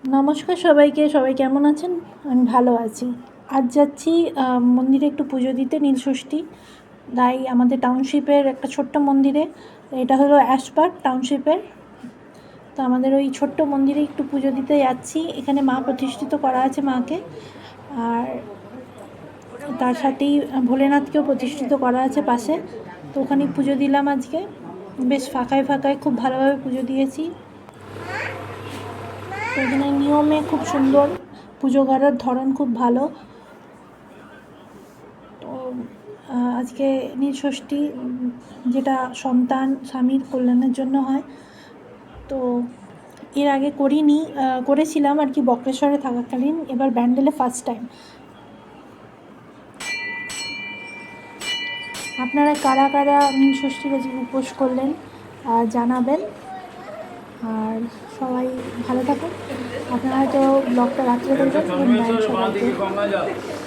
নমস্কার সবাইকে, সবাই কেমন আছেন? আমি ভালো আছি। আজ যাচ্ছি মন্দিরে একটু পুজো দিতে, নীলষষ্ঠী। তাই আমাদের টাউনশিপের একটা ছোট্ট মন্দিরে, এটা হলো অ্যাশপার্ক টাউনশিপের। তো আমাদের ওই ছোট্ট মন্দিরে একটু পুজো দিতে যাচ্ছি। এখানে মা প্রতিষ্ঠিত করা আছে মাকে, আর তার সাথেই ভোলেনাথকেও প্রতিষ্ঠিত করা আছে পাশে। তো ওখানে পুজো দিলাম আজকে, বেশ ফাঁকায় ফাঁকায় খুব ভালোভাবে পুজো দিয়েছি। তো এখানে নিয়মে খুব সুন্দর, পুজো করার ধরন খুব ভালো। তো আজকে নীলষষ্ঠী, যেটা সন্তান স্বামীর কল্যাণের জন্য হয়। তো এর আগে করিনি, করেছিলাম আর কি বক্রেশ্বরে থাকাকালীন, এবার ব্যান্ডেলে ফার্স্ট টাইম। আপনারা কারা কারা নীলষষ্ঠীর আজকে উপোস করলেন জানাবেন। আর সবাই ভালো থাকুন। আপনারা হয়তো ব্লগটা রাত্রে দেখবেন। গুড নাইট সবাইকে।